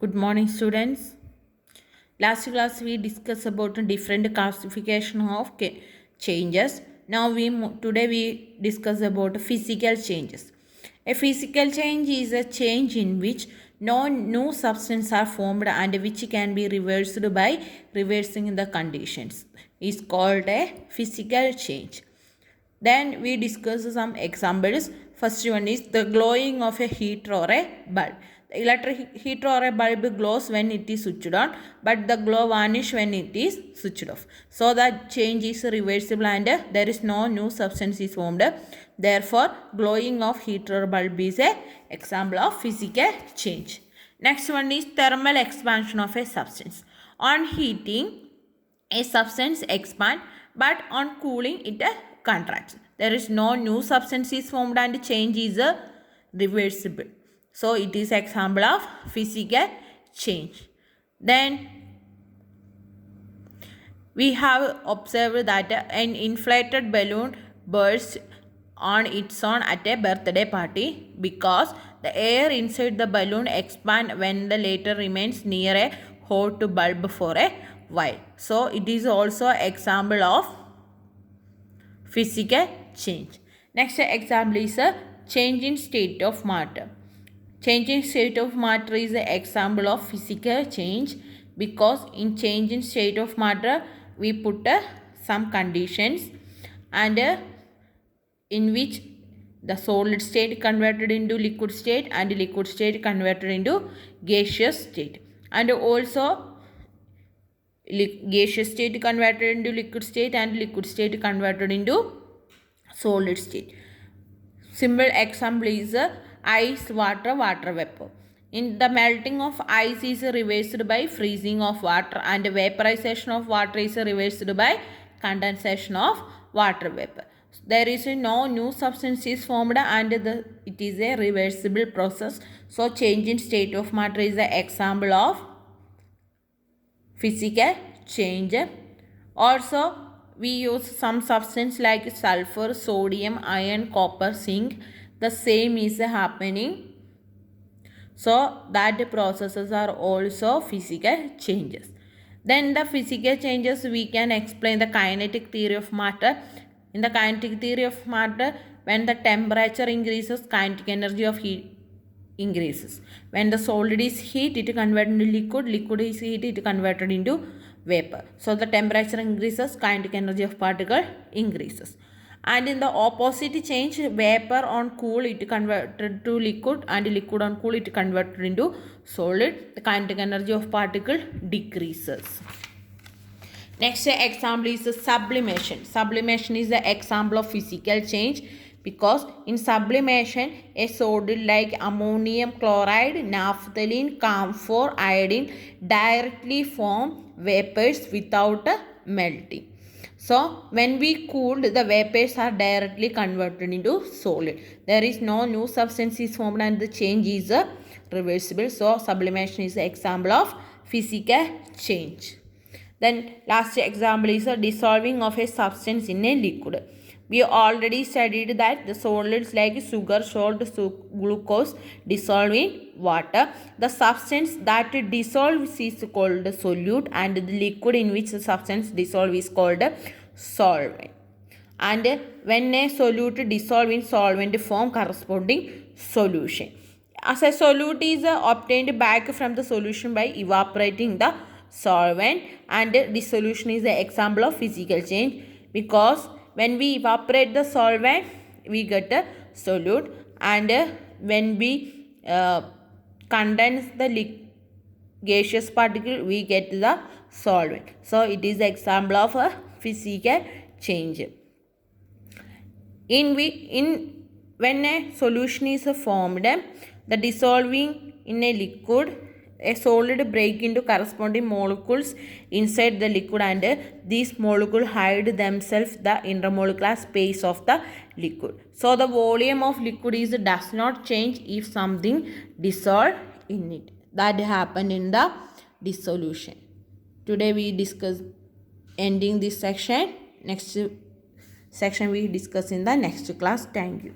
Good morning, students. Last class we discussed about different classification of changes. Now today we discuss about physical changes. A physical change is a change in which no new substance are formed and which can be reversed by reversing the conditions. Is called a physical change. Then we discuss some examples. First one is the glowing of a heater or a bulb. The electric heater or a bulb glows when it is switched on, but the glow vanishes when it is switched off. So that change is reversible and there is no new substance is formed. Therefore, glowing of heater or bulb is a example of physical change. Next one is thermal expansion of a substance. On heating, a substance expands, but on cooling it contracts. There is no new substance is formed and change is reversible. So it is example of physical change. Then we have observed that an inflated balloon bursts on its own at a birthday party because the air inside the balloon expands when the latter remains near a hot bulb for a while. So it is also example of physical change. Next example is a change in state of matter. Change in state of matter is an example of physical change because in change in state of matter we put some conditions and in which the solid state converted into liquid state and liquid state converted into gaseous state, and also gaseous state converted into liquid state and liquid state converted into solid state. Simple example is ice, water, water vapor. In the melting of ice is reversed by freezing of water and vaporization of water is reversed by condensation of water vapor. There is no new substance is formed and it is a reversible process. So change in state of matter is an example of physical change. Also we use some substance like sulfur, sodium, iron, copper, zinc. The same is happening. So that processes are also physical changes. Then the physical changes we can explain the kinetic theory of matter. In the kinetic theory of matter, when the temperature increases, kinetic energy of heat increases. When the solid is heat, it converted into liquid. Liquid is heat, it converted into vapor. So the temperature increases, kinetic energy of particle increases. And in the opposite change, vapor on cool it converted to liquid and liquid on cool it converted into solid. The kinetic energy of particle decreases. Next example is sublimation. Sublimation is the example of physical change because in sublimation a solid like ammonium chloride, naphthalene, camphor, iodine directly form vapors without melting. So when we cooled, the vapors are directly converted into solid. There is no new substance is formed and the change is reversible. So sublimation is the example of physical change. Then last example is a dissolving of a substance in a liquid. We already studied that the solids like sugar, salt, glucose dissolve in water. The substance that dissolves is called solute and the liquid in which the substance dissolves is called solvent. And when a solute dissolves in solvent form corresponding solution. As a solute is obtained back from the solution by evaporating the solvent, and dissolution is the example of physical change because when we evaporate the solvent we get a solute, and when we condense the gaseous particle we get the solvent. So it is the example of a physical change. When a solution is formed, the dissolving in a liquid, a solid break into corresponding molecules inside the liquid and these molecules hide themselves the intermolecular space of the liquid. So the volume of liquid does not change if something dissolved in it. That happened in the dissolution. Today we discuss ending this section. Next section we discuss in the next class. Thank you.